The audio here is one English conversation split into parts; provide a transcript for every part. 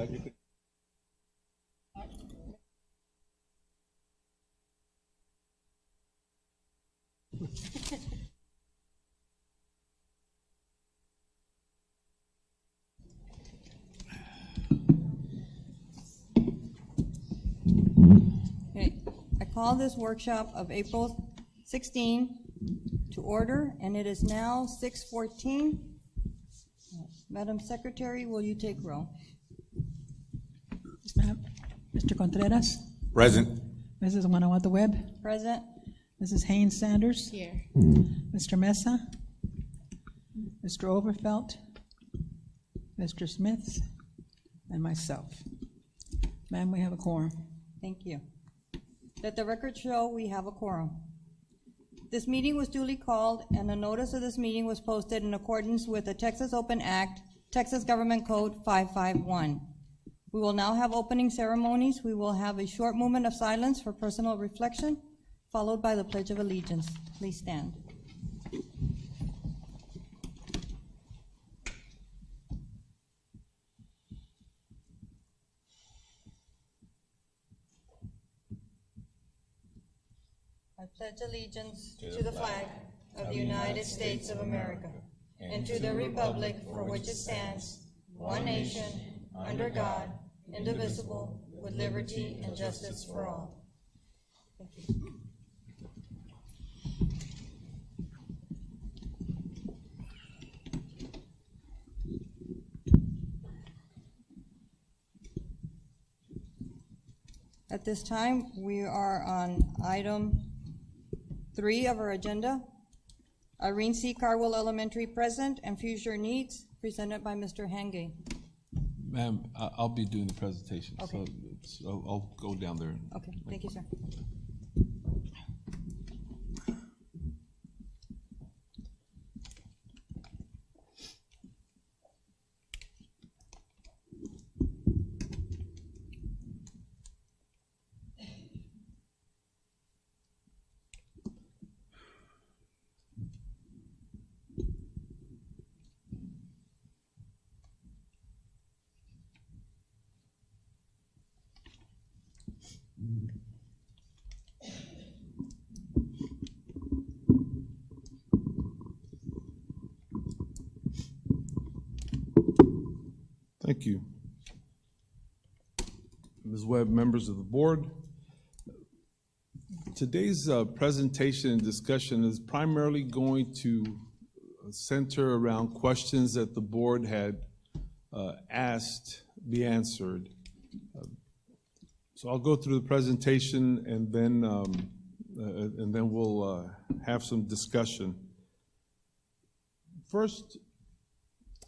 Okay, I call this workshop of April 16 to order, and it is now 6:14. Madam Secretary, will you take roll? Yes, ma'am. Mr. Contreras? Present. Mrs. Guanajuato Webb? Present. Mrs. Haynes Sanders? Here. Mr. Mesa? Mr. Overfelt? Mr. Smith? And myself. Ma'am, we have a quorum. Thank you. Let the record show we have a quorum. This meeting was duly called, and a notice of this meeting was posted in accordance with the Texas Open Act, Texas Government Code 551. We will now have opening ceremonies. We will have a short moment of silence for personal reflection, followed by the Pledge of Allegiance. Please stand. I pledge allegiance to the flag of the United States of America and to the republic for which it stands, one nation, under God, indivisible, with liberty and justice for all. Thank you. At this time, we are on item 3 of our agenda. Irene C. Carwell Elementary present and future needs presented by Mr. Henge. Ma'am, I'll be doing the presentation, Okay. so I'll go down there. Okay, thank you, sir. Thank you. Ms. Webb, members of the board. Today's presentation and discussion is primarily going to center around questions that the board had asked be answered. So I'll go through the presentation and then we'll have some discussion. First,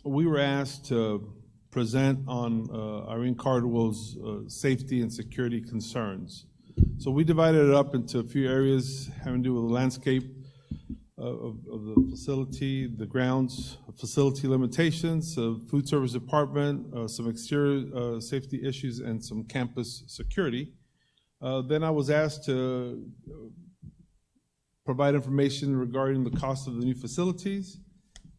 we were asked to present on Irene Cardwell's safety and security concerns. So we divided it up into a few areas having to do with the landscape of the facility, the grounds, facility limitations, food service department, some exterior safety issues, and some campus security. Then I was asked to provide information regarding the cost of the new facilities,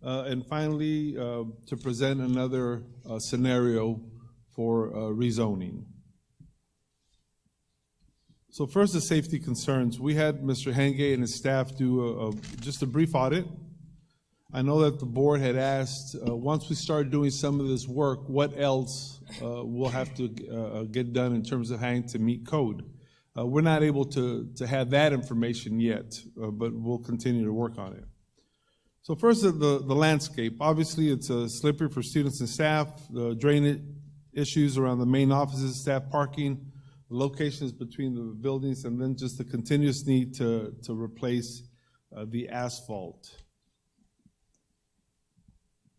and finally to present another scenario for rezoning. So first, the safety concerns. We had Mr. Henge and his staff do just a brief audit. I know that the board had asked, once we start doing some of this work, what else we'll have to get done in terms of having to meet code. We're not able to have that information yet, but we'll continue to work on it. So first, the landscape. Obviously, it's slippery for students and staff, the drainage issues around the main offices, staff parking, the locations between the buildings, and then just the continuous need to replace the asphalt.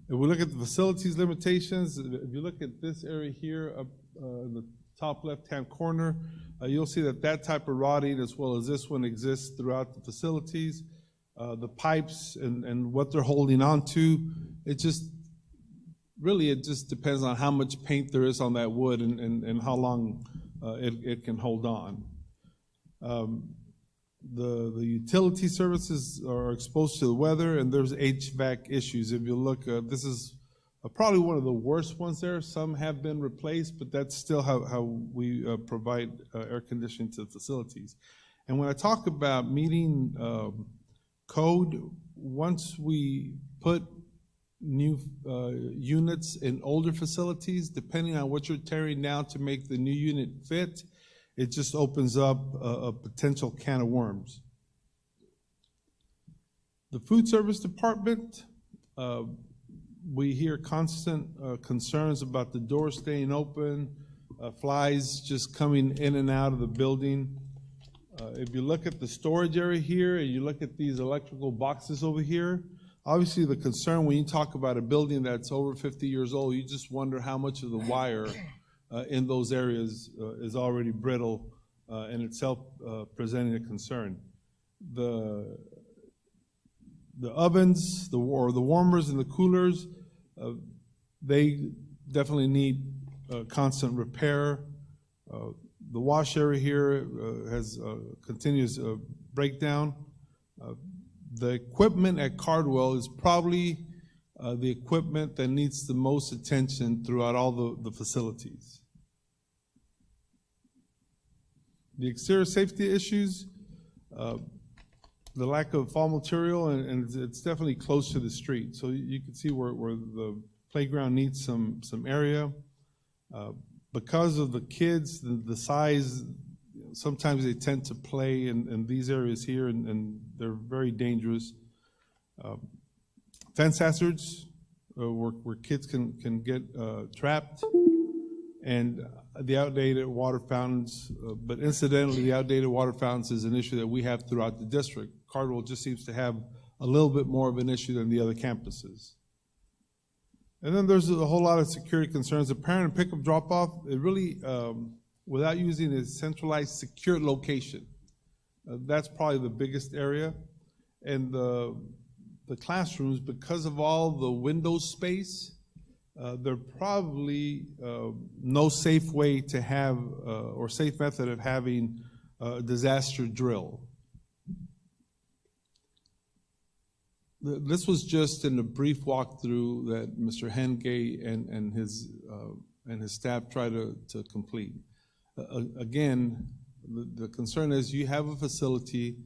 If we look at the facilities limitations, if you look at this area here up in the top left-hand corner, you'll see that that type of rotting as well as this one exists throughout the facilities. The pipes and what they're holding on to, it just depends on how much paint there is on that wood and how long it can hold on. The utility services are exposed to the weather, and there's HVAC issues. If you look, this is Probably one of the worst ones there. Some have been replaced, but that's still how we provide air conditioning to facilities. And when I talk about meeting code, once we put new units in older facilities, depending on what you're tearing down to make the new unit fit, it just opens up a potential can of worms. The food service department, we hear constant concerns about the doors staying open, flies just coming in and out of the building. If you look at the storage area here and you look at these electrical boxes over here, obviously the concern when you talk about a building that's over 50 years old, you just wonder how much of the wire in those areas is already brittle and itself presenting a concern. The ovens, the warmers and the coolers, they definitely need constant repair. The wash area here has continuous breakdown. The equipment at Cardwell is probably the equipment that needs the most attention throughout all the facilities. The exterior safety issues, the lack of fall material, and it's definitely close to the street. So you can see where the playground needs some area. Because of the kids, the size, sometimes they tend to play in these areas here, and they're very dangerous. Fence hazards, where kids can get trapped, and the outdated water fountains. But incidentally, the outdated water fountains is an issue that we have throughout the district. Cardwell just seems to have a little bit more of an issue than the other campuses. And then there's a whole lot of security concerns. The parent and pickup drop-off, it really, without using a centralized secure location, that's probably the biggest area. And the classrooms, because of all the window space, there probably no safe way to have, or safe method of having a disaster drill. This was just in a brief walkthrough that Mr. Hengay and his staff tried to complete. Again, the concern is you have a facility,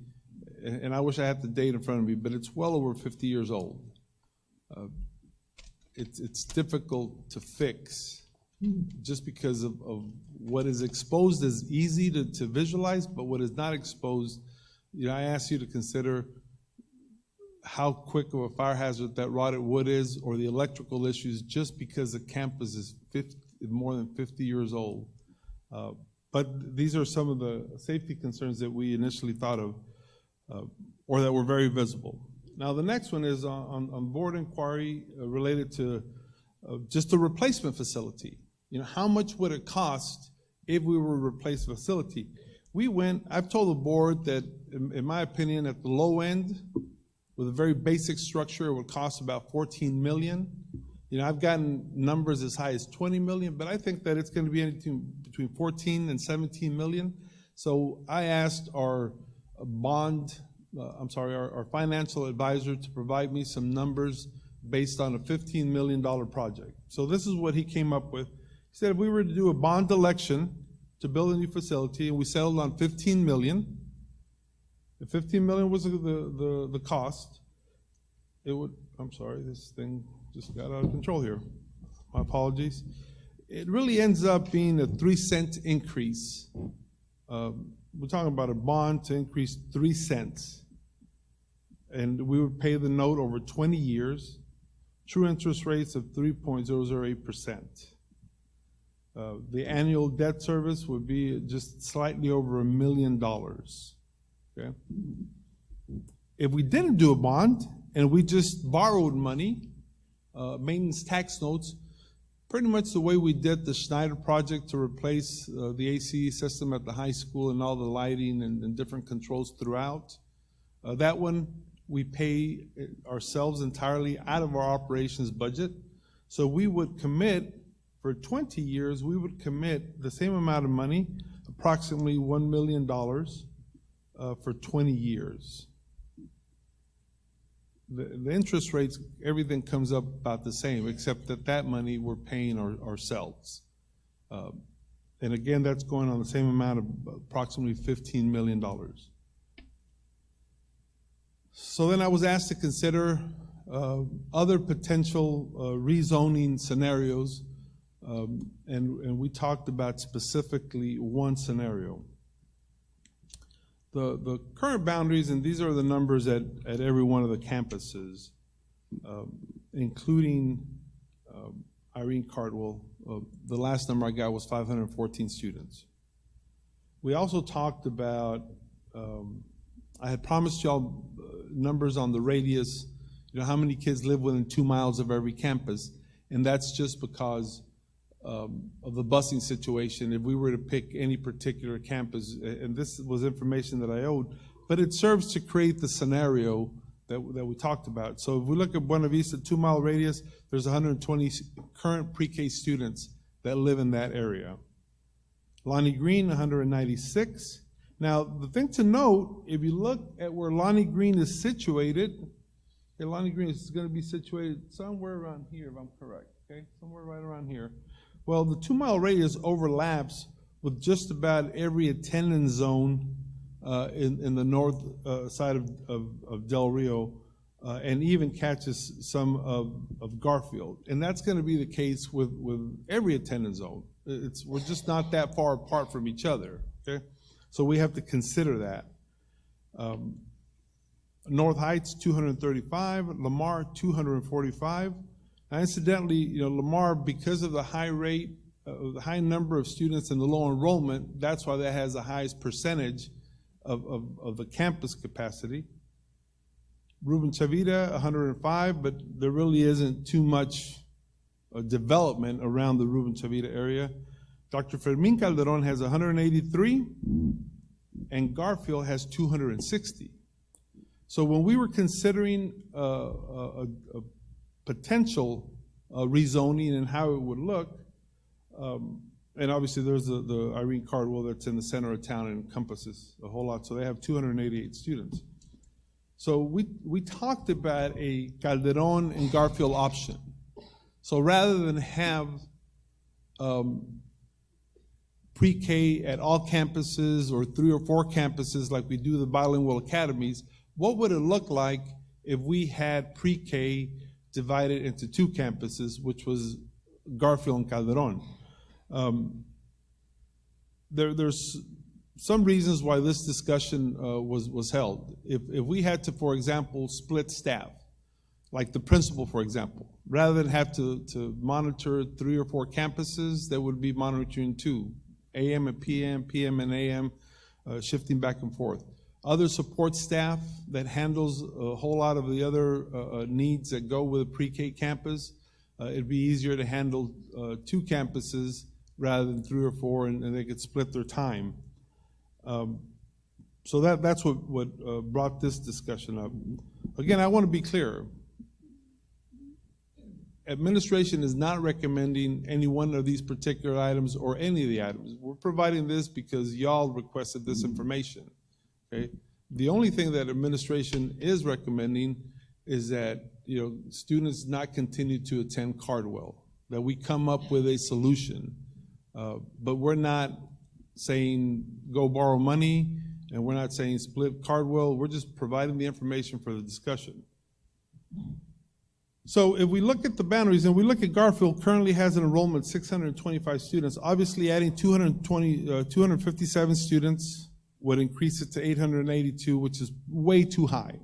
and I wish I had the date in front of me, but it's well over 50 years old. It's difficult to fix just because of what is exposed is easy to visualize, but what is not exposed, I ask you to consider how quick of a fire hazard that rotted wood is, or the electrical issues, just because the campus is more than 50 years old. But these are some of the safety concerns that we initially thought of, or that were very visible. Now the next one is on board inquiry related to just a replacement facility. How much would it cost if we were to replace the facility? I've told the board that, in my opinion, at the low end, with a very basic structure, it would cost about $14 million. I've gotten numbers as high as $20 million, but I think that it's going to be anything between 14 and 17 million. So I asked our financial advisor to provide me some numbers based on a $15 million project. So this is what he came up with. He said if we were to do a bond election to build a new facility and we settled on 15 million, if 15 million was the cost, it would, I'm sorry, this thing just got out of control here. My apologies. It really ends up being a 3-cent increase. We're talking about a bond to increase 3 cents. And we would pay the note over 20 years, true interest rates of 3.008%. The annual debt service would be just slightly over $1 million. Okay. If we didn't do a bond and we just borrowed money, maintenance tax notes, pretty much the way we did the Schneider project to replace the AC system at the high school and all the lighting and different controls throughout, that one we pay ourselves entirely out of our operations budget. So we would commit, for 20 years, we would commit the same amount of money, approximately $1 million, for 20 years. the interest rates, everything comes up about the same, except that that money we're paying ourselves. And again, that's going on the same amount of approximately $15 million. So then I was asked to consider other potential rezoning scenarios, and we talked about specifically one scenario. The current boundaries, and these are the numbers at every one of the campuses, including Irene Cardwell. The last number I got was 514 students. We also talked about, I had promised y'all numbers on the radius, how many kids live within 2 miles of every campus, and that's just because of the busing situation. If we were to pick any particular campus, and this was information that I owed, but it serves to create the scenario that we talked about. So if we look at Buena Vista, 2 mile radius, there's 120 current pre-K students that live in that area. Lonnie Green, 196. Now, the thing to note, if you look at where Lonnie Green is situated, Lonnie Green is going to be situated somewhere around here, if I'm correct, okay? Somewhere right around here. Well, the 2 mile radius overlaps with just about every attendance zone in the north side of Del Rio, and even catches some of Garfield. And that's going to be the case with every attendance zone. We're just not that far apart from each other, okay? So we have to consider that. North Heights, 235, Lamar, 245. Now, incidentally, Lamar, because of the high rate, the high number of students and the low enrollment, that's why that has the highest percentage of the campus capacity. Ruben Chavita, 105, but there really isn't too much development around the Ruben Chavita area. Dr. Fermin Calderon has 183, and Garfield has 260. So when we were considering a potential rezoning and how it would look, and obviously there's the Irene Cardwell that's in the center of town and encompasses a whole lot, so they have 288 students. So we talked about a Calderon and Garfield option. So rather than have pre-K at all campuses or 3 or 4 campuses like we do the bilingual academies, what would it look like if we had pre-K divided into 2 campuses, which was Garfield and Calderon? There's some reasons why this discussion was held. If we had to, for example, split staff, like the principal, for example, rather than have to monitor 3 or 4 campuses, that would be monitoring 2, AM and PM, PM and AM, shifting back and forth. Other support staff that handles a whole lot of the other needs that go with a pre-K campus, it'd be easier to handle 2 campuses rather than 3 or 4, and they could split their time. So that's what brought this discussion up. Again, I want to be clear. Administration is not recommending any one of these particular items or any of the items. We're providing this because y'all requested this information. Okay? The only thing that administration is recommending is that students not continue to attend Cardwell, that we come up with a solution. But we're not saying go borrow money, and we're not saying split Cardwell. We're just providing the information for the discussion. So if we look at the boundaries, and we look at Garfield, currently has an enrollment of 625 students. Obviously, adding 257 students would increase it to 882, which is way too high.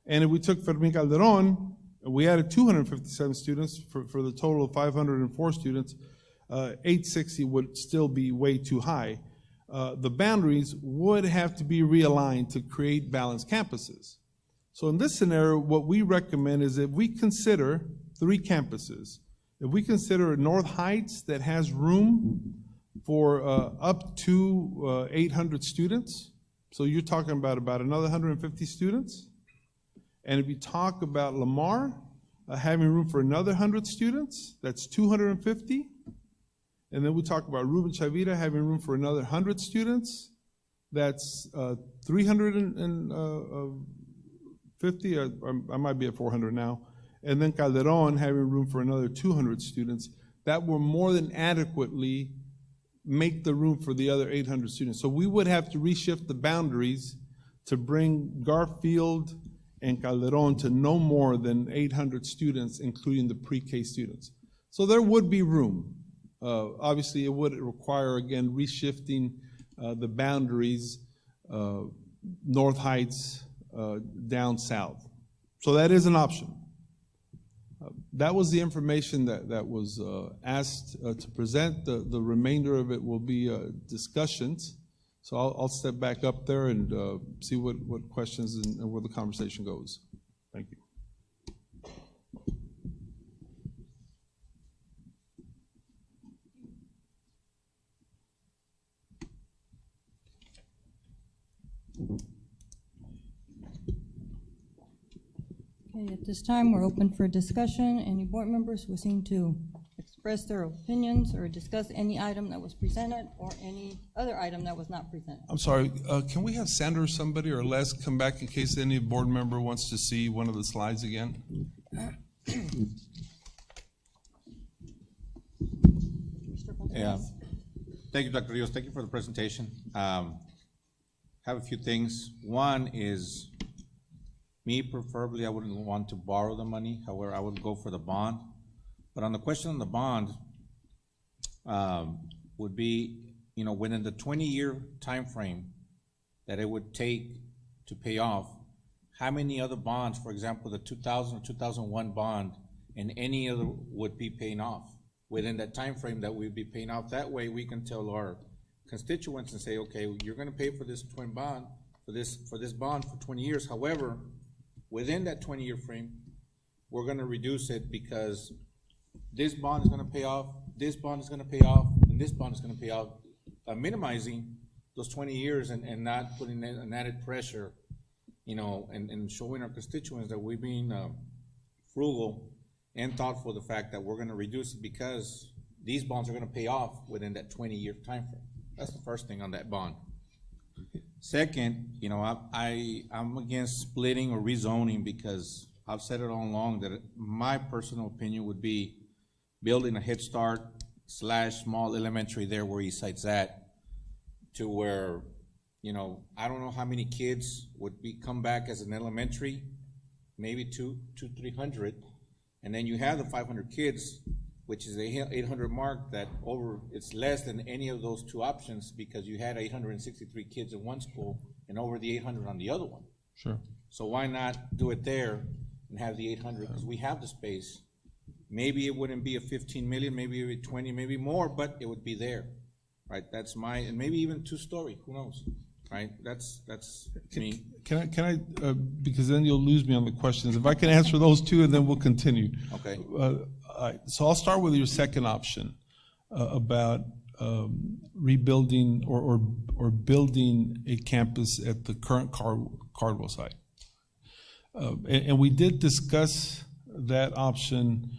And if we took Fermin Calderon, we added 257 students for the total of 504 students, 860 would still be way too high. The boundaries would have to be realigned to create balanced campuses. So in this scenario, what we recommend is if we consider 3 campuses, if we consider North Heights that has room for up to 800 students, so you're talking about another 150 students. And if you talk about Lamar having room for another 100 students, that's 250. And then we talk about Ruben Chavita having room for another 100 students, that's 350 50, I might be at 400 now. And then Calderon having room for another 200 students, that will more than adequately make the room for the other 800 students. So we would have to reshift the boundaries to bring Garfield and Calderon to no more than 800 students, including the pre-K students. So there would be room. Obviously, it would require, again, reshifting the boundaries, North Heights down south. So that is an option. That was the information that was asked to present. The remainder of it will be discussions. So I'll step back up there and see what questions and where the conversation goes. Thank you. Okay, at this time, we're open for discussion. Any board members wishing to express their opinions or discuss any item that was presented or any other item that was not presented? I'm sorry, can we have Sandra or somebody or Les come back in case any board member wants to see one of the slides again? Yeah. Thank you, Dr. Rios. Thank you for the presentation. Have a few things. One is, me preferably, I wouldn't want to borrow the money. However, I would go for the bond. But on the question on the bond, would be, you know, within the 20-year time frame that it would take to pay off, how many other bonds, for example, the 2000 or 2001 bond and any other would be paying off within that time frame that we'd be paying off? That way we can tell our constituents and say, okay, you're going to pay for this twin bond, for this bond for 20 years. However, within that 20-year frame, we're going to reduce it because this bond is going to pay off, this bond is going to pay off, and this bond is going to pay off, minimizing those 20 years and not putting an added pressure, you know, and showing our constituents that we're being frugal and thoughtful of the fact that we're going to reduce it because these bonds are going to pay off within that 20-year time frame. That's the first thing on that bond. Second, you know, I'm against splitting or rezoning because I've said it all along that my personal opinion would be building a Head Start / small elementary there where Eastside's at, to where, you know, I don't know how many kids would come back as an elementary, maybe 300, and then you have the 500 kids, which is the 800 mark that it's less than any of those two options because you had 863 kids in one school and over the 800 on the other one. Sure. So why not do it there and have the 800, because we have the space. Maybe it wouldn't be a 15 million, maybe it would be 20, maybe more, but it would be there, right? That's and maybe even 2-story, who knows, right? That's me. Can I because then you'll lose me on the questions. If I can answer those two and then we'll continue. Okay. So I'll start with your second option about rebuilding or building a campus at the current Cardwell site. And we did discuss that option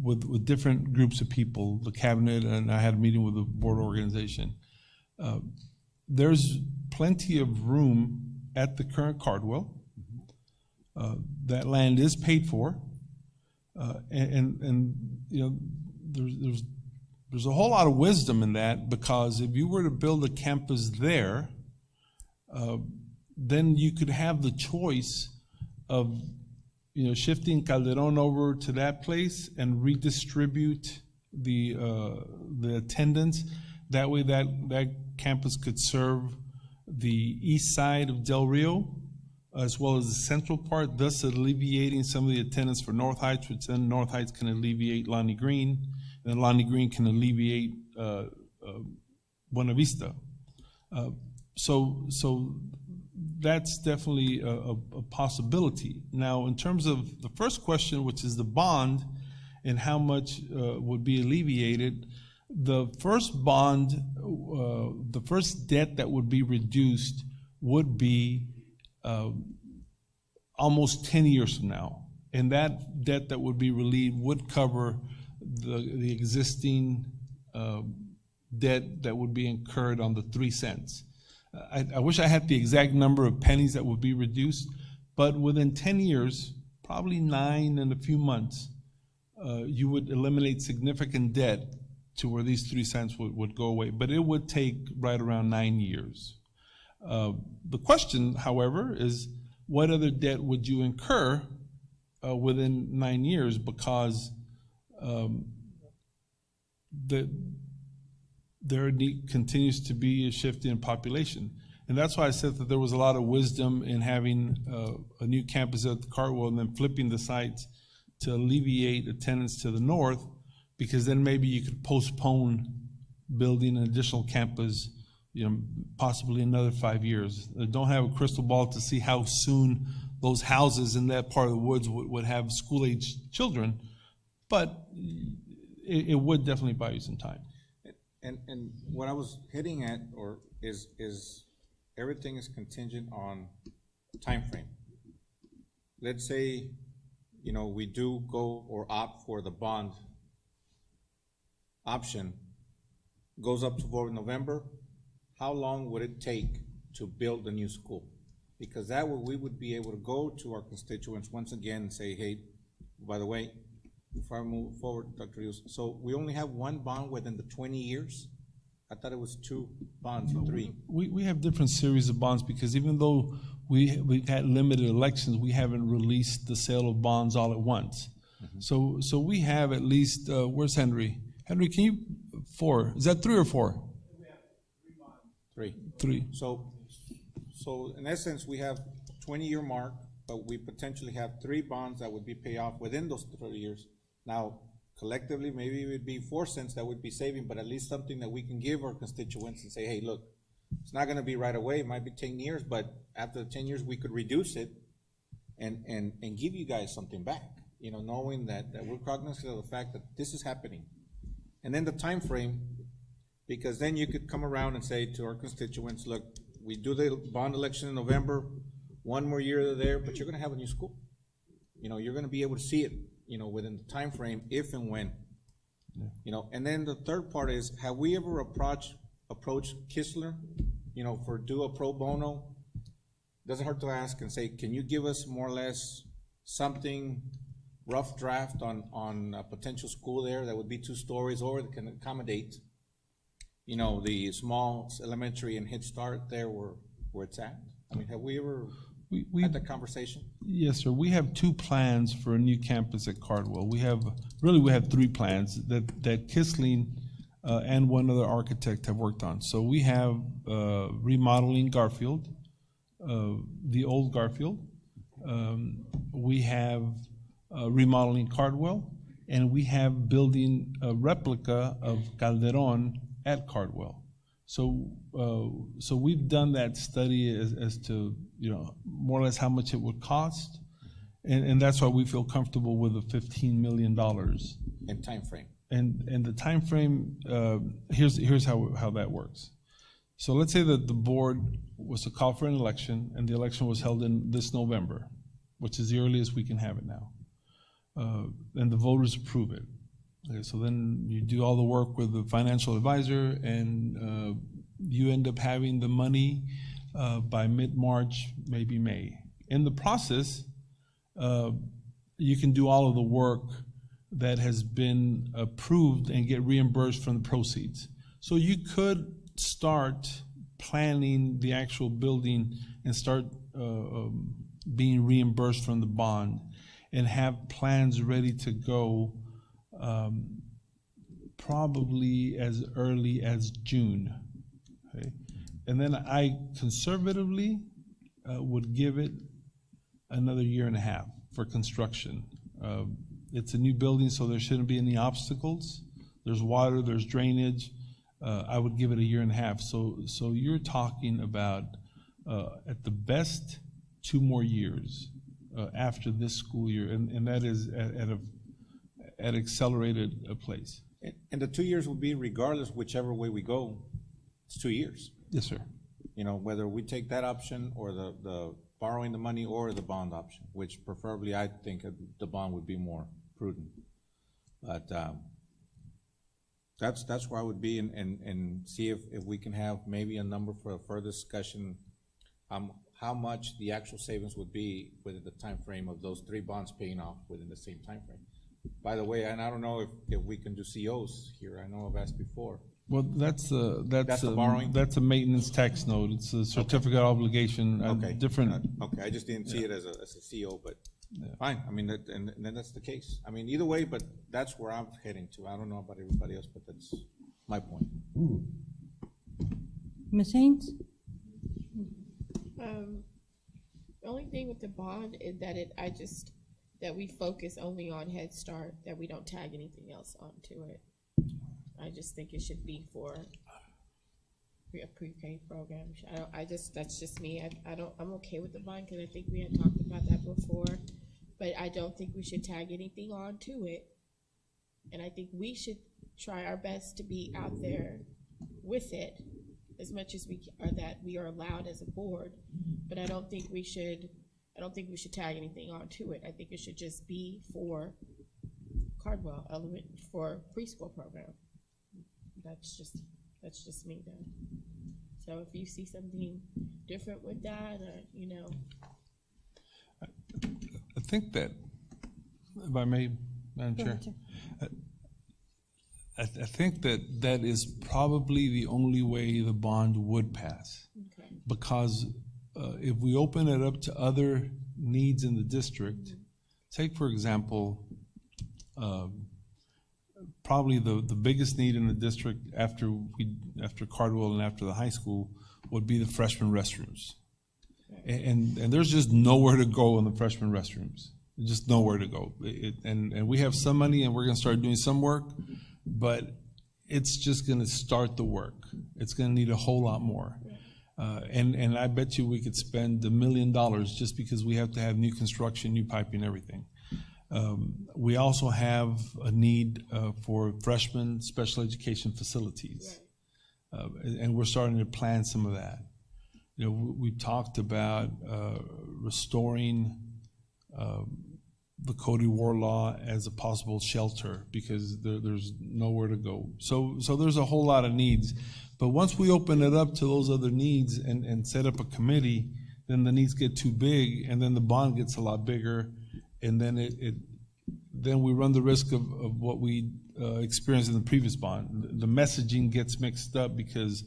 with different groups of people, the cabinet, and I had a meeting with the board organization. There's plenty of room at the current Cardwell. That land is paid for, and you know, there's a whole lot of wisdom in that, because if you were to build a campus there, then you could have the choice of, you know, shifting Calderon over to that place and redistribute the attendance. That way that campus could serve the east side of Del Rio as well as the central part, thus alleviating some of the attendance for North Heights, which then North Heights can alleviate Lonnie Green, and Lonnie Green can alleviate Buena Vista. So that's definitely a possibility. Now, in terms of the first question, which is the bond and how much would be alleviated, the first bond, the first debt that would be reduced would be almost 10 years from now. And that debt that would be relieved would cover the existing debt that would be incurred on the 3 cents. I wish I had the exact number of pennies that would be reduced, but within 10 years, probably 9 and a few months, you would eliminate significant debt to where these 3 cents would go away, but it would take right around 9 years. The question, however, is what other debt would you incur within 9 years, because there continues to be a shift in population. And that's why I said that there was a lot of wisdom in having a new campus at the Cardwell and then flipping the sites to alleviate attendance to the north, because then maybe you could postpone building an additional campus, possibly another 5 years. I don't have a crystal ball to see how soon those houses in that part of the woods would have school-age children, but it would definitely buy you some time. And what I was hitting at, is everything is contingent on time frame. Let's say, we do go or opt for the bond option, goes up to November. How long would it take to build a new school? Because that way we would be able to go to our constituents once again and say, hey, by the way, before I move forward, Dr. Rios, so we only have one bond within the 20 years? I thought it was 2 bonds or 3. We have different series of bonds, because even though we've had limited elections, we haven't released the sale of bonds all at once. Mm-hmm. So we have at least, where's Henry? Henry, can you, 4, is that 3 or 4? We have 3 bonds. 3. So in essence, we have 20-year mark, but we potentially have 3 bonds that would be paid off within those 30 years. Now, collectively, maybe it would be 4 cents that would be saving, but at least something that we can give our constituents and say, hey, look, it's not gonna be right away, it might be 10 years, but after the 10 years, we could reduce it and give you guys something back, knowing that we're cognizant of the fact that this is happening. And then the time frame, because then you could come around and say to our constituents, look, we do the bond election in November, 1 more year there, but you're gonna have a new school. You're gonna be able to see it, within the time frame, if and when. Yeah. And then the third part is, have we ever approached Kistler, do a pro bono? Doesn't hurt to ask and say, can you give us more or less something, rough draft on a potential school there that would be 2 stories or that can accommodate, the small elementary and Head Start there where it's at? I mean, have we ever had that conversation? Yes, sir. We have 2 plans for a new campus at Cardwell. We have 3 plans that Kistling and one other architect have worked on. So we have remodeling Garfield, the old Garfield. We have remodeling Cardwell, and we have building a replica of Calderon at Cardwell. So we've done that study as to, more or less how much it would cost, and that's why we feel comfortable with the $15 million. And time frame. And the time frame, here's how that works. So let's say that the board was to call for an election, and the election was held in this November, which is the earliest we can have it now. And the voters approve it. Okay, so then you do all the work with the financial advisor, and you end up having the money by mid-March, maybe May. In the process, you can do all of the work that has been approved and get reimbursed from the proceeds. So you could start planning the actual building and start being reimbursed from the bond and have plans ready to go probably as early as June. Okay? And then I conservatively would give it another 1.5 years for construction. It's a new building, so there shouldn't be any obstacles. There's water, there's drainage. I would give it 1.5 years. So you're talking about, at the best, 2 more years after this school year, and that is at accelerated place. And the 2 years will be regardless, whichever way we go, it's 2 years. Yes, sir. Whether we take that option or the borrowing the money or the bond option, which preferably I think the bond would be more prudent. But that's where I would be, and see if we can have maybe a number for a further discussion how much the actual savings would be within the time frame of those 3 bonds paying off within the same time frame. By the way, and I don't know if we can do COs here. I know I've asked before. Well, that's the borrowing? That's a maintenance tax note. It's a certificate of obligation, Okay. Different. Okay, I just didn't see it as a CO, but fine. I mean, and then that's the case. I mean, either way, but that's where I'm heading to. I don't know about everybody else, but that's my point. Ms. Haynes? The only thing with the bond is that that we focus only on Head Start, that we don't tag anything else onto it. I just think it should be for a pre-K program. That's just me. I'm okay with the bond because I think we had talked about that before, but I don't think we should tag anything onto it. And I think we should try our best to be out there with it as much as we are allowed as a board. But I don't think we should tag anything onto it. I think it should just be for Cardwell element for preschool program. That's just me then. So if you see something different with that, I think that, if I may, Madam Chair, I think that is probably the only way the bond would pass. okay. Because if we open it up to other needs in the district, take for example, probably the biggest need in the district after Cardwell and after the high school would be the freshman restrooms. And there's just nowhere to go in the freshman restrooms. Just nowhere to go. And we have some money and we're gonna start doing some work, but it's just gonna start the work. It's gonna need a whole lot more. And I bet you we could spend $1 million just because we have to have new construction, new piping, everything. We also have a need for freshman special education facilities. And we're starting to plan some of that. You know, we talked about restoring the Cody War Law as a possible shelter because there's nowhere to go. So there's a whole lot of needs. But once we open it up to those other needs and set up a committee, then the needs get too big, and then the bond gets a lot bigger, and then then we run the risk of what we experienced in the previous bond. The messaging gets mixed up because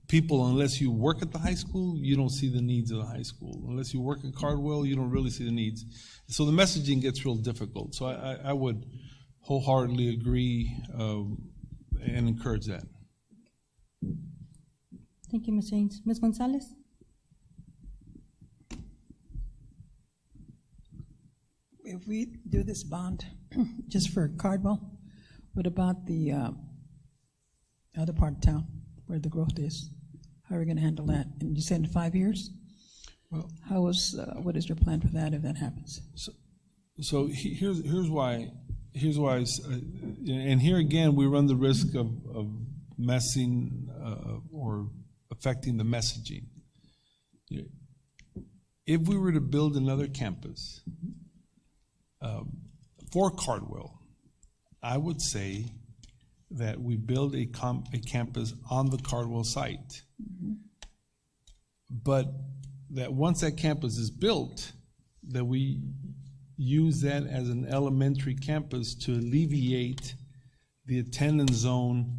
people, unless you work at the high school, you don't see the needs of the high school. Unless you work at Cardwell, you don't really see the needs. So the messaging gets real difficult. So I would wholeheartedly agree and encourage that. Thank you, Ms. Haynes. Ms. Gonzalez? If we do this bond just for Cardwell, what about the other part of town where the growth is? How are we gonna handle that? And you said in 5 years? Well, what is your plan for that if that happens? So here's why, and here again, we run the risk of messing or affecting the messaging. If we were to build another campus for Cardwell, I would say that we build a campus on the Cardwell site. But that once that campus is built, that we use that as an elementary campus to alleviate the attendance zone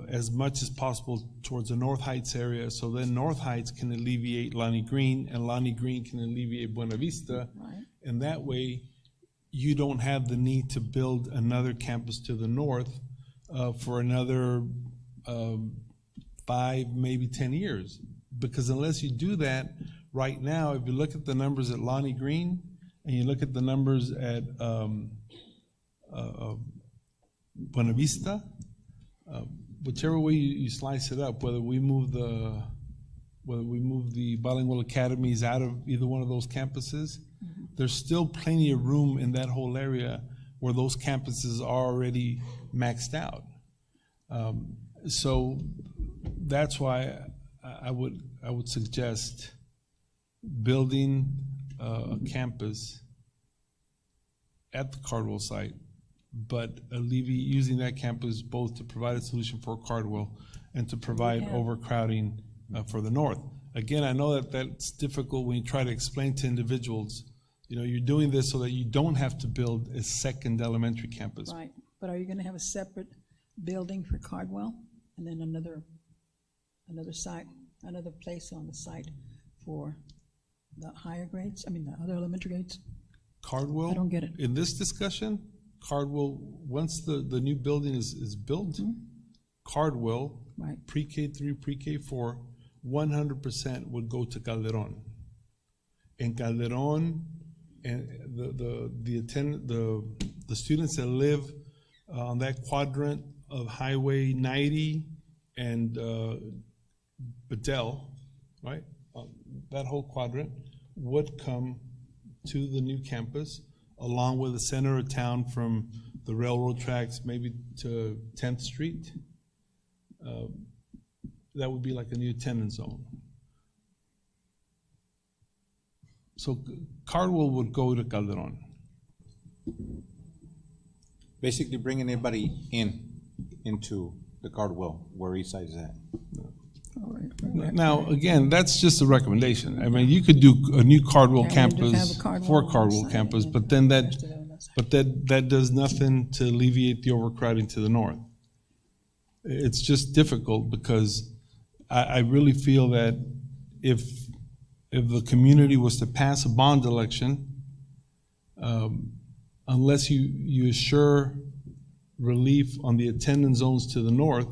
as much as possible towards the North Heights area, so then North Heights can alleviate Lonnie Green, and Lonnie Green can alleviate Buena Vista. Right. And that way, you don't have the need to build another campus to the north for another 5, maybe 10 years. Because unless you do that, right now, if you look at the numbers at Lonnie Green, and you look at the numbers at Buena Vista, whichever way you slice it up, whether we move the bilingual academies out of either one of those campuses, there's still plenty of room in that whole area where those campuses are already maxed out. So that's why I would suggest building a campus at the Cardwell site, but using that campus both to provide a solution for Cardwell and to provide overcrowding for the north. Again, I know that that's difficult when you try to explain to individuals, you know, you're doing this so that you don't have to build a second elementary campus. Right, but are you gonna have a separate building for Cardwell and then another site, another place on the site for the higher grades, I mean, the other elementary grades? Cardwell? I don't get it. In this discussion, Cardwell, once the new building is built, Cardwell, Right. pre-K 3, pre-K 4, 100% would go to Calderon. And Calderon, and the students that live on that quadrant of Highway 90 and Bedell, right? That whole quadrant would come to the new campus, along with the center of town from the railroad tracks maybe to 10th Street. That would be like a new attendance zone. So Cardwell would go to Calderon. Basically bringing everybody into the Cardwell, where Eastside is at. All right. Now, again, that's just a recommendation. I mean, you could do a new Cardwell Yeah, we just campus have a Cardwell for on Cardwell site campus, and but then the rest of it on that side. that does nothing to alleviate the overcrowding to the north. It's just difficult because I really feel that if the community was to pass a bond election, unless you assure relief on the attendance zones to the north,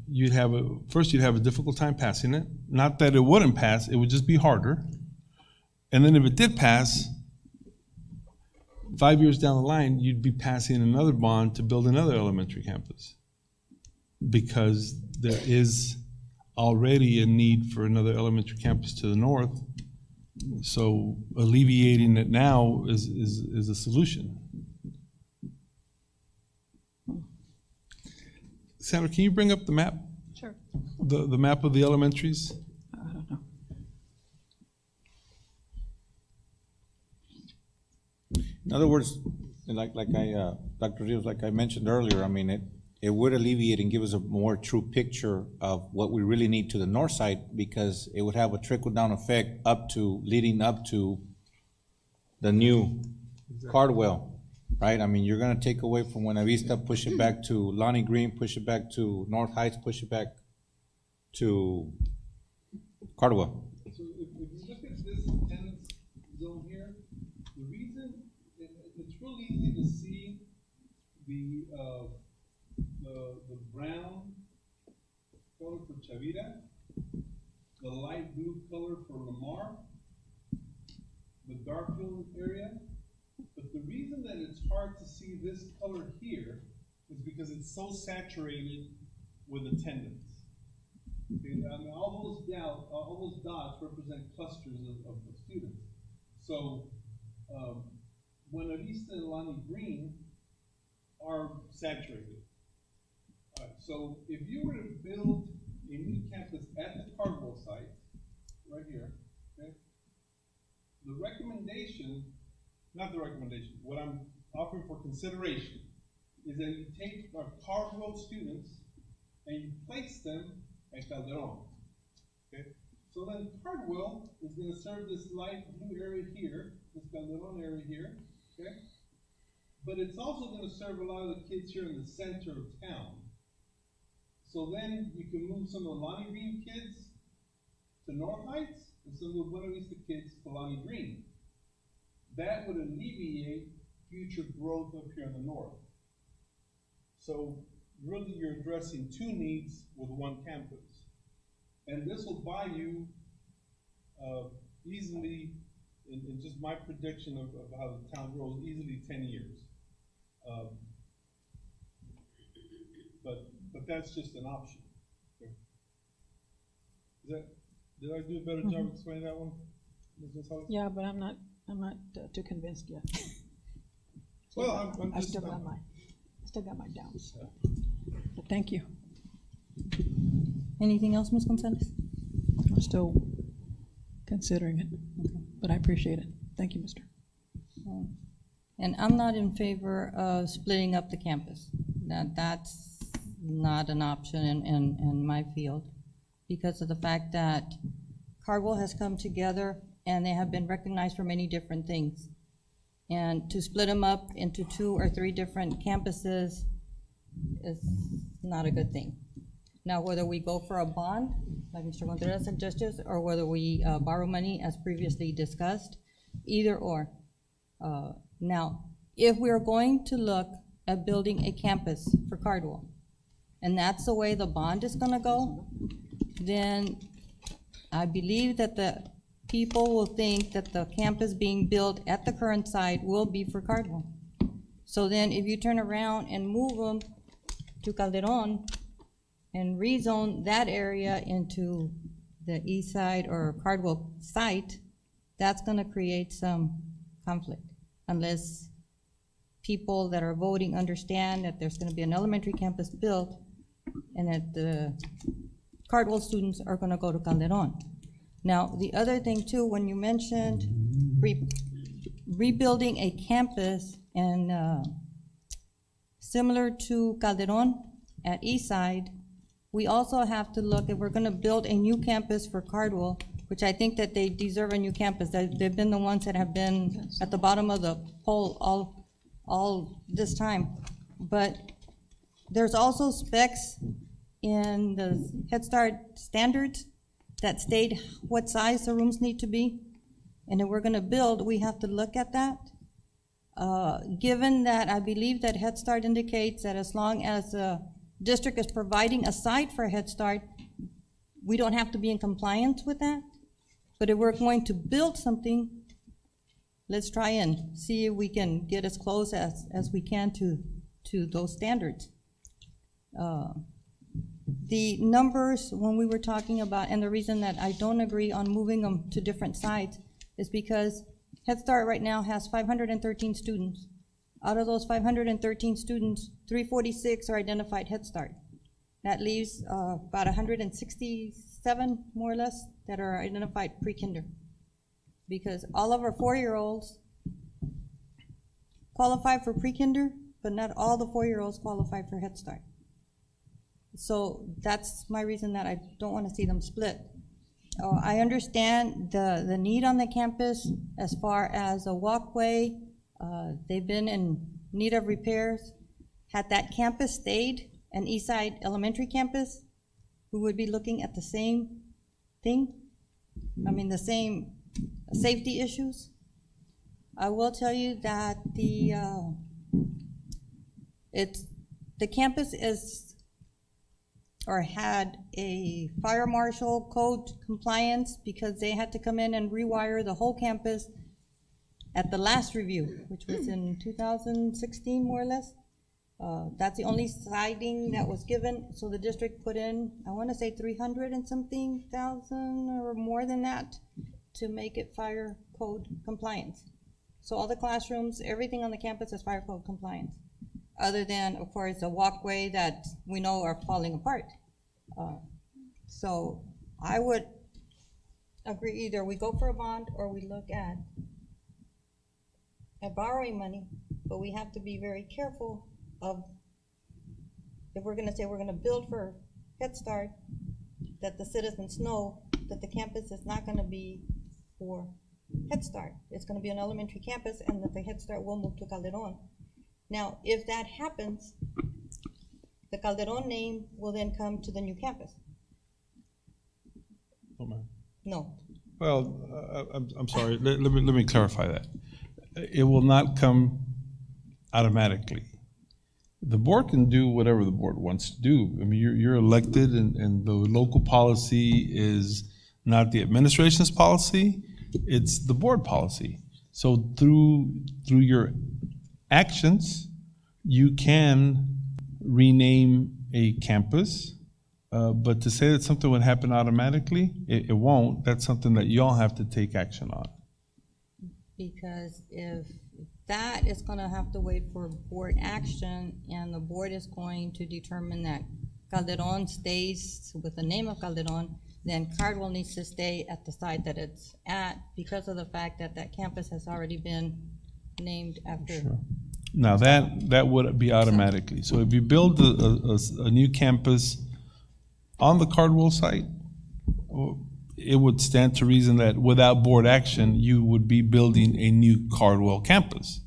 you'd have a difficult time passing it. Not that it wouldn't pass, it would just be harder. And then if it did pass, 5 years down the line, you'd be passing another bond to build another elementary campus. Because there is already a need for another elementary campus to the north. So alleviating it now is a solution. Sandra, can you bring up the map? Sure. The map of the elementaries? I don't know. In other words, Dr. Rios, like I mentioned earlier, I mean, it would alleviate and give us a more true picture of what we really need to the north side, because it would have a trickle-down effect leading up to the new Cardwell, right? I mean, you're gonna take away from Buena Vista, push it back to Lonnie Green, push it back to North Heights, push it back to Cardwell. So if you look at this attendance zone here, the reason, it's real easy to see the brown color for Chavira, the light blue color for Lamar, the dark blue area. But the reason that it's hard to see this color here is because it's so saturated with attendance. Okay, I mean, all those dots represent clusters of students. So Buena Vista and Lonnie Green are saturated. All right, so if you were to build a new campus at the Cardwell site, right here, okay, what I'm offering for consideration is that you take our Cardwell students and you place them at Calderon. Okay? So then Cardwell is going to serve this light blue area here, this Calderon area here, okay? But it's also going to serve a lot of the kids here in the center of town. So then you can move some of the Lonnie Green kids to North Heights and some of the Buena Vista kids to Lonnie Green. That would alleviate future growth up here in the north. So really you're addressing two needs with one campus. And this will buy you easily, in just my prediction of how the town grows, easily 10 years. But that's just an option. Okay. Did I do a better job explaining that one, Ms. Gonzalez? Yeah, but I'm not too convinced yet. Well, I'm I just, still got my doubts. But thank you. Anything else, Ms. Gonzalez? I'm still considering it, but I appreciate it. Thank you, Mr. And I'm not in favor of splitting up the campus. That's not an option in my field. because of the fact that Cardwell has come together and they have been recognized for many different things. And to split them up into 2 or 3 different campuses is not a good thing. Now, whether we go for a bond, like Mr. Contreras suggested, or whether we borrow money as previously discussed, either or. Now, if we are going to look at building a campus for Cardwell, and that's the way the bond is gonna go, then I believe that the people will think that the campus being built at the current site will be for Cardwell. So then if you turn around and move them to Calderon and rezone that area into the east side or Cardwell site, that's gonna create some conflict unless people that are voting understand that there's gonna be an elementary campus built and that the Cardwell students are gonna go to Calderon. Now, the other thing too, when you mentioned rebuilding a campus and similar to Calderon at East Side, we also have to look, if we're gonna build a new campus for Cardwell, which I think that they deserve a new campus. They've been the ones that have been at the bottom of the poll all this time. But there's also specs in the Head Start standards that state what size the rooms need to be. And if we're gonna build, we have to look at that. Given that I believe that Head Start indicates that as long as the district is providing a site for Head Start, we don't have to be in compliance with that. But if we're going to build something, let's try and see if we can get as close as we can to those standards. The numbers, when we were talking about, and the reason that I don't agree on moving them to different sites is because Head Start right now has 513 students. Out of those 513 students, 346 are identified Head Start. That leaves about 167, more or less, that are identified pre-kinder. Because all of our 4-year-olds qualify for pre-kinder, but not all the 4-year-olds qualify for Head Start. So that's my reason that I don't want to see them split. I understand the need on the campus as far as a walkway. They've been in need of repairs. Had that campus stayed an Eastside Elementary campus, we would be looking at the same thing. I mean, the same safety issues. I will tell you that the campus is, or had a fire marshal code compliance because they had to come in and rewire the whole campus at the last review, which was in 2016, more or less. That's the only siding that was given, so the district put in, I want to say 300 and something thousand or more than that to make it fire code compliance. So all the classrooms, everything on the campus is fire code compliance, other than, of course, a walkway that we know are falling apart. So I would agree, either we go for a bond or we look at borrowing money, but we have to be very careful of, if we're gonna say we're gonna build for Head Start, that the citizens know that the campus is not gonna be for Head Start. It's gonna be an elementary campus and that the Head Start will move to Calderon. Now, if that happens, the Calderon name will then come to the new campus. Oh, man. No. Well, I'm sorry, let me clarify that. It will not come automatically. The board can do whatever the board wants to do. I mean, you're elected, and the local policy is not the administration's policy, it's the board policy. So through your actions, you can rename a campus, but to say that something would happen automatically, it won't. That's something that y'all have to take action on. Because if that is gonna have to wait for board action, and the board is going to determine that Calderon stays with the name of Calderon, then Cardwell needs to stay at the site that it's at because of the fact that that campus has already been named after. Sure. Now, that would be automatically. So if you build a new campus on the Cardwell site, it would stand to reason that without board action, you would be building a new Cardwell campus.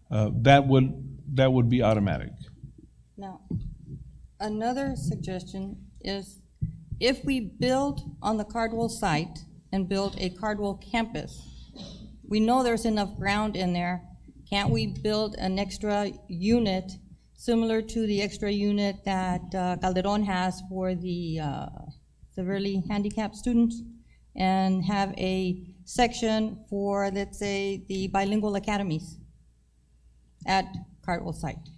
That would be automatic. Now, another suggestion is if we build on the Cardwell site and build a Cardwell campus, we know there's enough ground in there. Can't we build an extra unit similar to the extra unit that Calderon has for the severely handicapped students and have a section for, let's say, the bilingual academies at Cardwell site,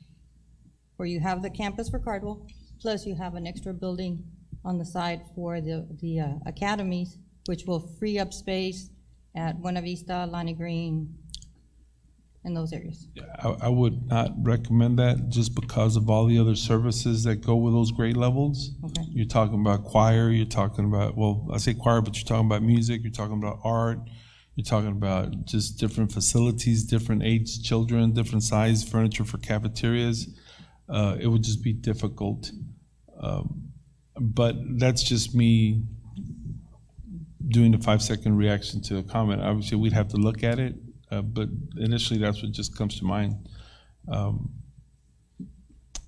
where you have the campus for Cardwell, plus you have an extra building on the side for the academies, which will free up space at Buena Vista, Lonnie Green, in those areas. I would not recommend that just because of all the other services that go with those grade levels. Okay. You're talking about choir, you're talking about, well, I say choir, but you're talking about music, you're talking about art, you're talking about just different facilities, different age children, different size furniture for cafeterias. It would just be difficult. But that's just me doing the 5-second reaction to a comment. Obviously, we'd have to look at it, but initially that's what just comes to mind.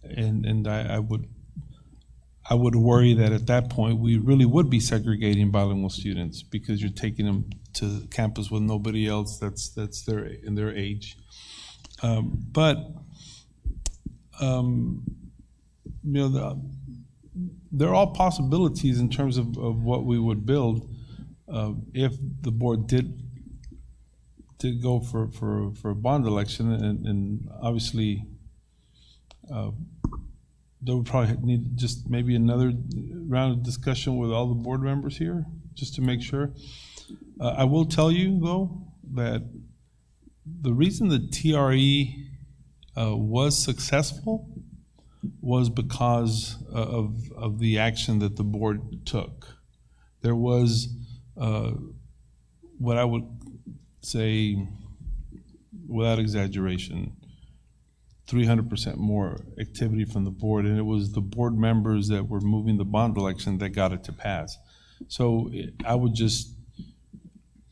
And I would worry that at that point we really would be segregating bilingual students because you're taking them to campus with nobody else that's in their age. There are all possibilities in terms of what we would build if the board did go for a bond election, and obviously there would probably need just maybe another round of discussion with all the board members here, just to make sure. I will tell you, though, that the reason the TRE was successful was because of the action that the board took. There was what I would say, without exaggeration, 300% more activity from the board, and it was the board members that were moving the bond election that got it to pass. So I would just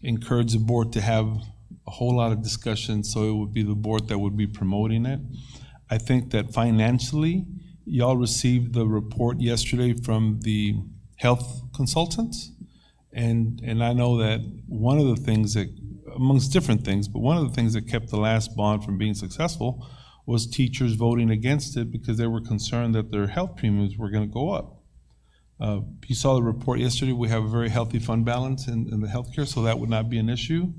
encourage the board to have a whole lot of discussion, so it would be the board that would be promoting it. I think that financially, y'all received the report yesterday from the health consultants, and I know that one of the things that, amongst different things, but one of the things that kept the last bond from being successful was teachers voting against it because they were concerned that their health premiums were going to go up. You saw the report yesterday. We have a very healthy fund balance in the healthcare, so that would not be an issue.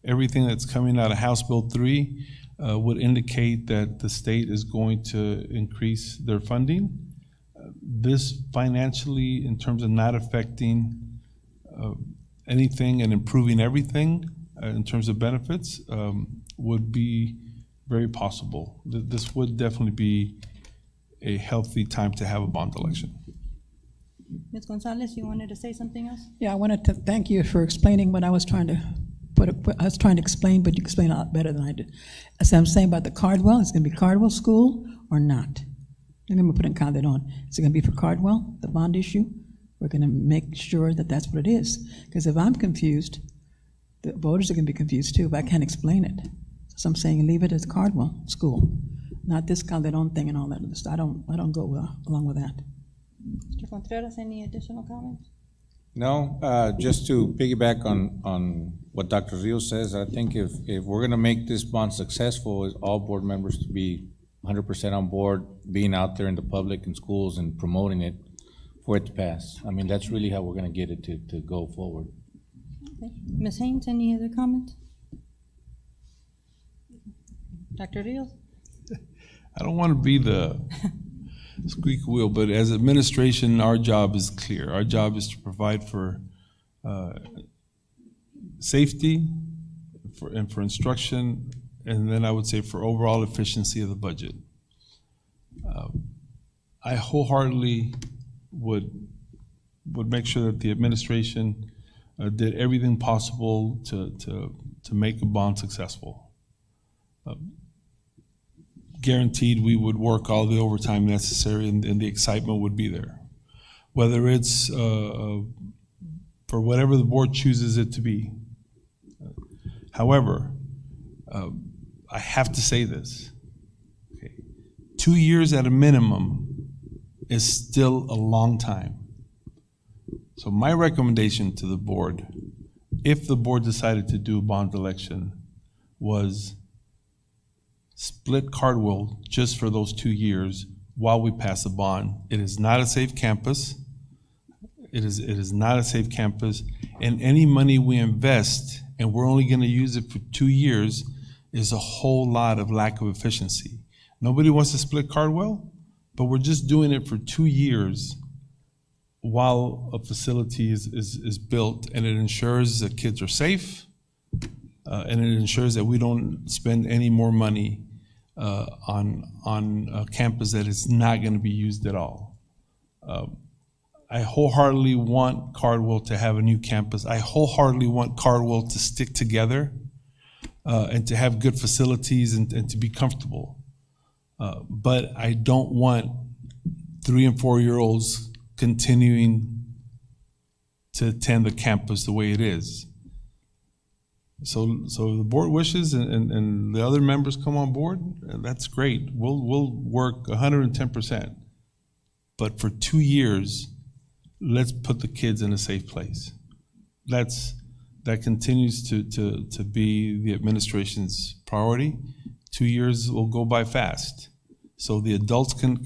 Everything that's coming out of House Bill 3 would indicate that the state is going to increase their funding. This financially, in terms of not affecting anything and improving everything in terms of benefits, would be very possible. This would definitely be a healthy time to have a bond election. Ms. Gonzalez, you wanted to say something else? Yeah, I wanted to thank you for explaining what I was trying to I was trying to explain, but you explained a lot better than I did. As I'm saying about the Cardwell, it's going to be Cardwell School or not? I'm going to put in Calderon. Is it going to be for Cardwell, the bond issue? We're going to make sure that that's what it is. Because if I'm confused, the voters are going to be confused too if I can't explain it. So I'm saying leave it as Cardwell School, not this Calderon thing and all that other stuff. I don't go along with that. Mr. Contreras, any additional comments? No, just to piggyback on what Dr. Rios says, I think if we're gonna make this bond successful, is all board members to be 100% on board, being out there in the public and schools and promoting it for it to pass. I mean, that's really how we're gonna get it to go forward. Okay. Ms. Haynes, any other comments? Dr. Rios? I don't want to be the squeak wheel, but as administration, our job is clear. Our job is to provide for safety and for instruction, and then I would say for overall efficiency of the budget. I wholeheartedly would make sure that the administration did everything possible to make a bond successful. Guaranteed we would work all the overtime necessary, and the excitement would be there. Whether it's for for whatever the board chooses it to be. However, I have to say this. Okay. 2 years at a minimum is still a long time. So my recommendation to the board, if the board decided to do a bond election, was split Cardwell just for those 2 years while we pass a bond. It is not a safe campus. It is not a safe campus. And any money we invest, and we're only going to use it for 2 years, is a whole lot of lack of efficiency. Nobody wants to split Cardwell, but we're just doing it for 2 years while a facility is built, and it ensures that kids are safe, and it ensures that we don't spend any more money on a campus that is not going to be used at all. I wholeheartedly want Cardwell to have a new campus. I wholeheartedly want Cardwell to stick together and to have good facilities and to be comfortable. But I don't want 3- and 4-year-olds continuing to attend the campus the way it is. So the board wishes and the other members come on board, that's great. We'll work 110%. But for 2 years, let's put the kids in a safe place. That continues to be the administration's priority. 2 years will go by fast. So the adults can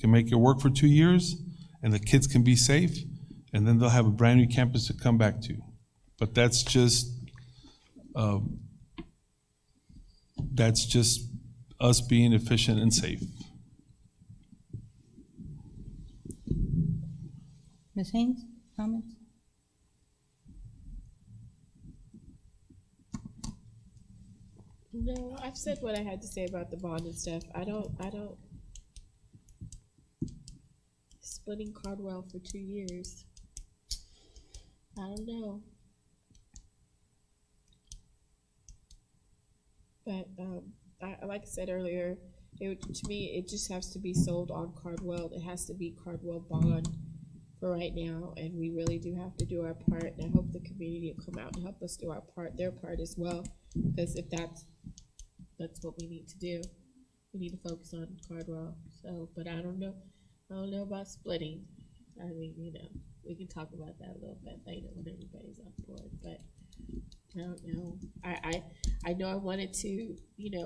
make it work for 2 years, and the kids can be safe, and then they'll have a brand new campus to come back to. But that's just us being efficient and safe. Ms. Haynes, comments? No, I've said what I had to say about the bond and stuff. I don't splitting Cardwell for 2 years. I don't know. But like I said earlier, to me, it just has to be sold on Cardwell. It has to be Cardwell bond for right now, and we really do have to do our part. And I hope the community will come out and help us do our part, their part as well. Because if that's what we need to do, we need to focus on Cardwell. So, but I don't know about splitting. I mean, we can talk about that a little bit later when everybody's on board. But I don't know. I know I wanted to,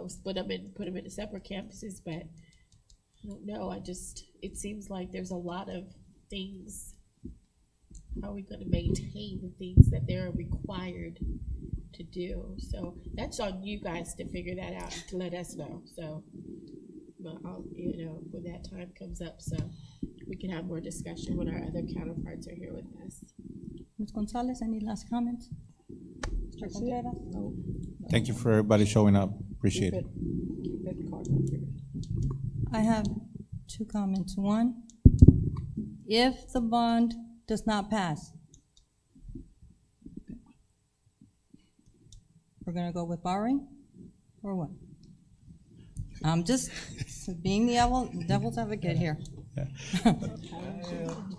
split them and put them into separate campuses, but I don't know. It seems like there's a lot of things. How are we going to maintain the things that they're required to do? So that's on you guys to figure that out and to let us know. So, but I'll, when that time comes up, so we can have more discussion when our other counterparts are here with us. Ms. Gonzalez, any last comments? Mr. Contreras? No. Thank you for everybody showing up. Appreciate it. I have 2 comments. One, if the bond does not pass, we're going to go with borrowing or what? I'm just being the devil's advocate here.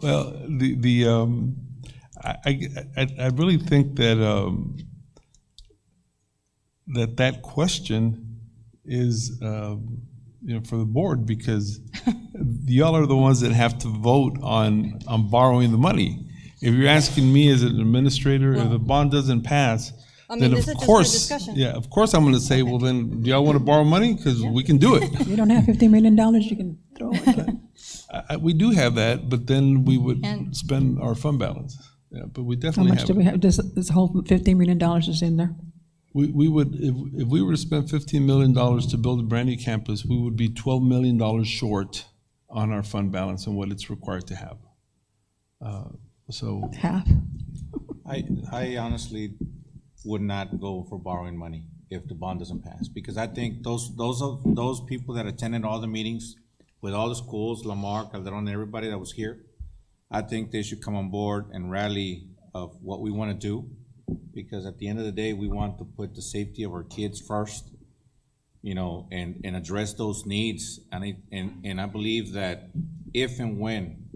Well, I really think that that question is for the board, because y'all are the ones that have to vote on borrowing the money. If you're asking me as an administrator, if the bond doesn't pass, then this of is course, just for discussion. yeah, of course I'm going to say, well, then do y'all want to borrow money? Because we can do it. You don't have $15 million you can throw it. We do have that, but then we would And- spend our fund balance. Yeah, but we How definitely much have do it. we have? This whole $15 million is in there? We would, if we were to spend $15 million to build a brand new campus, we would be $12 million short on our fund balance and what it's required to have. So Half. I honestly would not go for borrowing money if the bond doesn't pass, because I think those people that attended all the meetings with all the schools, Lamar, Calderon, everybody that was here, I think they should come on board and rally of what we want to do, because at the end of the day, we want to put the safety of our kids first, and address those needs. And I believe that if and when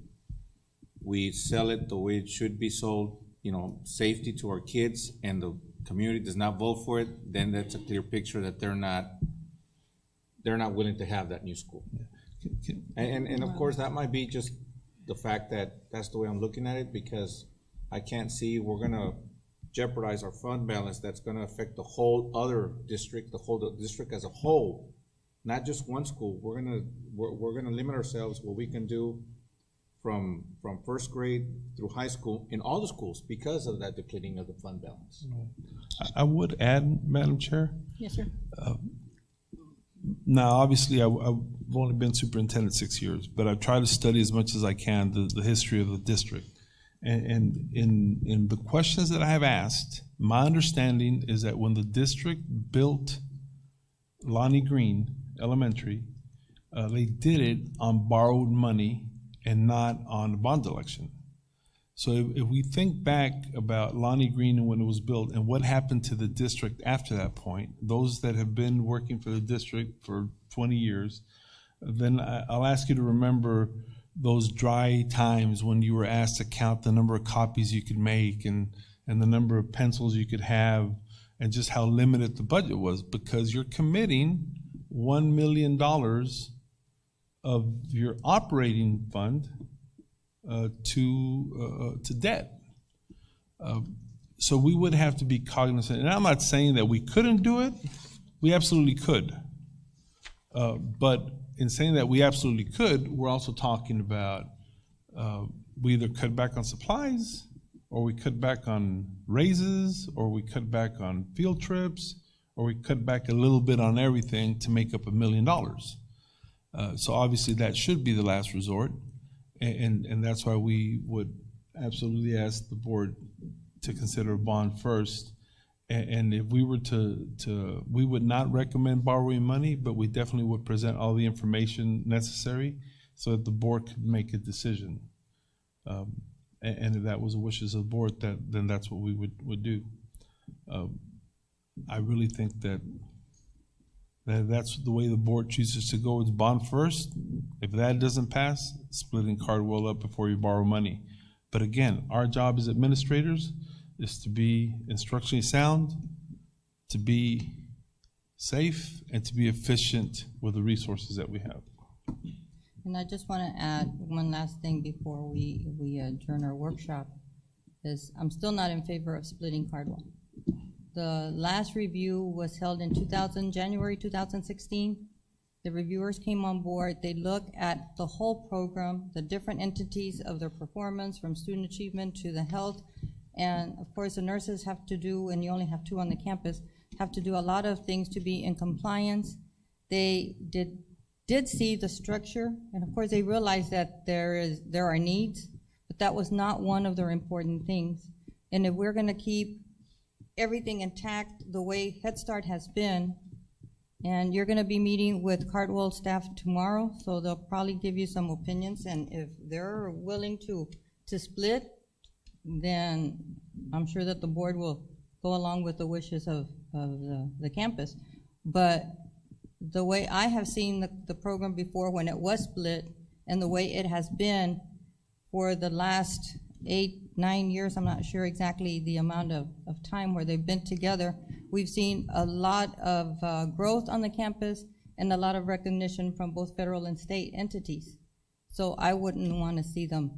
we sell it the way it should be sold, you know, safety to our kids, and the community does not vote for it, then that's a clear picture that they're not willing to have that new school. And of course, that might be just the fact that that's the way I'm looking at it, because I can't see we're gonna jeopardize our fund balance. That's gonna affect the whole other district, the whole district as a whole, not just one school. We're gonna limit ourselves what we can do from first grade through high school in all the schools because of that depleting of the fund balance. I would add, Madam Chair, Yes, sir. now, obviously, I've only been superintendent 6 years, but I've tried to study as much as I can the history of the district. And in the questions that I have asked, my understanding is that when the district built Lonnie Green Elementary, they did it on borrowed money and not on the bond election. So if we think back about Lonnie Green and when it was built and what happened to the district after that point, those that have been working for the district for 20 years, then I'll ask you to remember those dry times when you were asked to count the number of copies you could make and the number of pencils you could have, and just how limited the budget was, because you're committing $1 million of your operating fund to debt. So we would have to be cognizant, and I'm not saying that we couldn't do it, we absolutely could. But in saying that we absolutely could, we're also talking about we either cut back on supplies, or we cut back on raises, or we cut back on field trips, or we cut back a little bit on everything to make up $1 million. So obviously that should be the last resort, and that's why we would absolutely ask the board to consider a bond first. And if we were we would not recommend borrowing money, but we definitely would present all the information necessary so that the board could make a decision. And if that was the wishes of the board, then that's what we would do. I really think that's the way the board chooses to go. It's bond first. If that doesn't pass, splitting Cardwell up before you borrow money. But again, our job as administrators is to be instructionally sound, to be safe, and to be efficient with the resources that we have. And I just want to add one last thing before we adjourn our workshop, is I'm still not in favor of splitting Cardwell. The last review was held in January 2016. The reviewers came on board. They looked at the whole program, the different entities of their performance, from student achievement to the health. And of course, the nurses have to do, and you only have 2 on the campus, have to do a lot of things to be in compliance. They did see the structure, and of course they realized that there are needs, but that was not one of their important things. And if we're gonna keep everything intact the way Head Start has been, and you're gonna be meeting with Cardwell staff tomorrow, so they'll probably give you some opinions, and if they're willing to split, then I'm sure that the board will go along with the wishes of the campus. But the way I have seen the program before when it was split, and the way it has been for the last 8-9 years, I'm not sure exactly the amount of time where they've been together, we've seen a lot of growth on the campus and a lot of recognition from both federal and state entities. So I wouldn't want to see them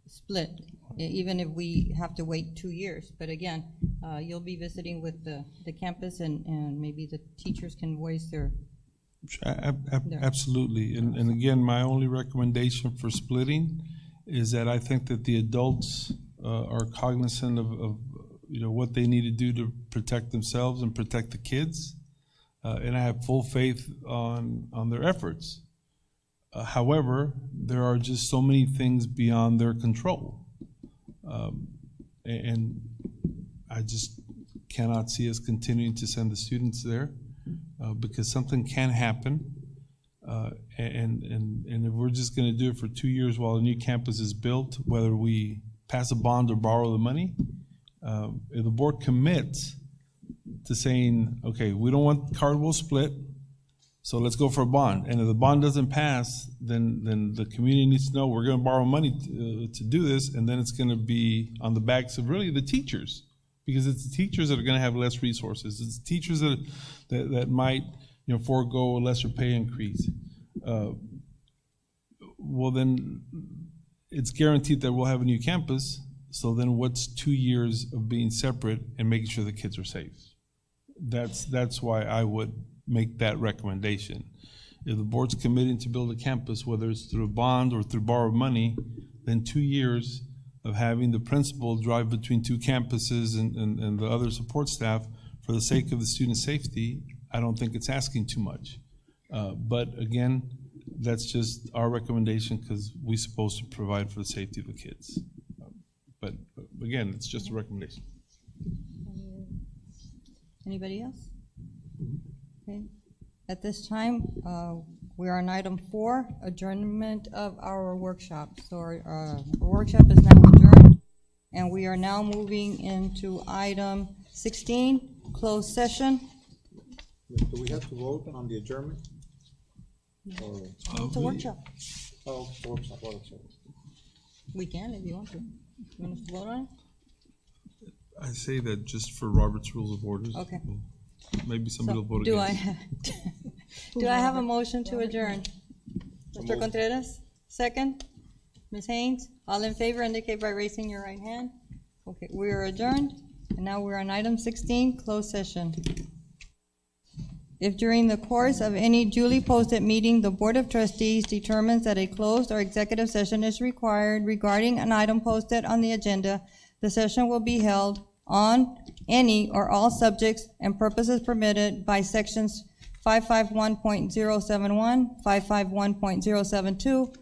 split, even if we have to wait 2 years. But again, you'll be visiting with the campus, and maybe the teachers can voice their... Absolutely. And again, my only recommendation for splitting is that I think that the adults are cognizant of what they need to do to protect themselves and protect the kids. And I have full faith on their efforts. However, there are just so many things beyond their control. And I just cannot see us continuing to send the students there because something can happen. And if we're just going to do it for 2 years while a new campus is built, whether we pass a bond or borrow the money, if the board commits to saying, okay, we don't want Cardwell split, So let's go for a bond. And if the bond doesn't pass, then the community needs to know we're going to borrow money to do this, and then it's going to be on the backs of really the teachers, because it's the teachers that are going to have less resources. It's the teachers that might forego a lesser pay increase. Well, then it's guaranteed that we'll have a new campus. So then what's 2 years of being separate and making sure the kids are safe? That's why I would make that recommendation. If the board's committing to build a campus, whether it's through a bond or through borrowed money, then 2 years of having the principal drive between two campuses and the other support staff for the sake of the student safety, I don't think it's asking too much. But again, that's just our recommendation because we're supposed to provide for the safety of the kids. But again, it's just a recommendation. Anybody else? Okay. At this time, we are on item 4, adjournment of our workshop. So our workshop is now adjourned, and we are now moving into item 16, closed session. Do we have to vote on the adjournment? Or, It's a workshop. oh, workshop. We can if you want to. You want us to vote on it? I say that just for Robert's Rules of Orders. Okay. Maybe somebody So, will vote do against. do I have a motion to adjourn? Mr. Contreras, second? Ms. Haynes, all in favor indicate by raising your right hand. Okay, we are adjourned, and now we're on item 16, closed session. If during the course of any duly posted meeting, the Board of Trustees determines that a closed or executive session is required regarding an item posted on the agenda, the session will be held on any or all subjects and purposes permitted by sections 551.071, 551.072,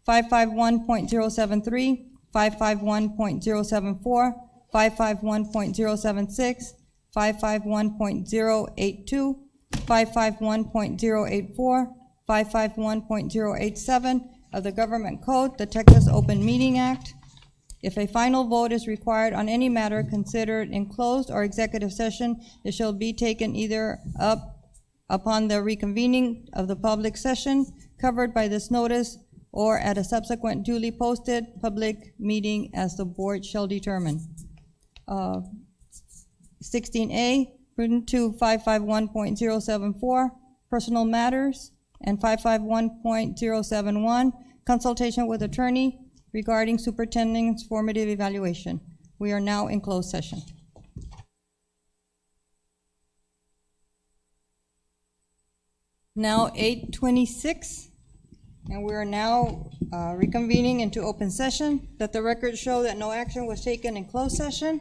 551.073, 551.074, 551.076, 551.082, 551.084, 551.087 of the Government Code, the Texas Open Meeting Act. If a final vote is required on any matter considered in closed or executive session, it shall be taken either upon the reconvening of the public session covered by this notice or at a subsequent duly posted public meeting as the board shall determine. 16A, prudent to 551.074, personal matters, and 551.071, consultation with attorney regarding superintendent's formative evaluation. We are now in closed session. Now 8:26, and we are now reconvening into open session. Let the record show that no action was taken in closed session.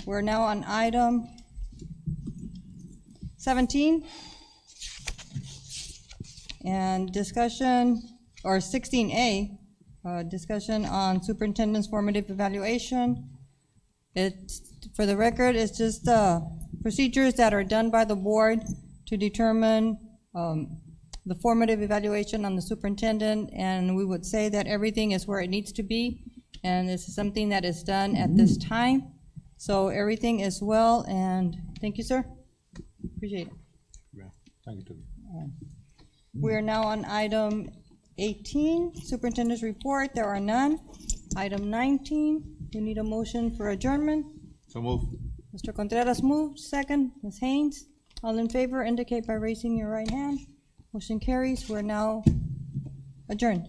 We're now on item 17, and discussion, or 16A, discussion on superintendent's formative evaluation. For the record, it's just procedures that are done by the board to determine the formative evaluation on the superintendent, and we would say that everything is where it needs to be, and this is something that is done at this time. So everything is well, and thank you, sir. Appreciate it. Yeah, thank you. We are now on item 18, superintendent's report. There are none. Item 19, we need a motion for adjournment. So move. Mr. Contreras moved, second. Ms. Haynes, all in favor indicate by raising your right hand. Motion carries. We're now adjourned.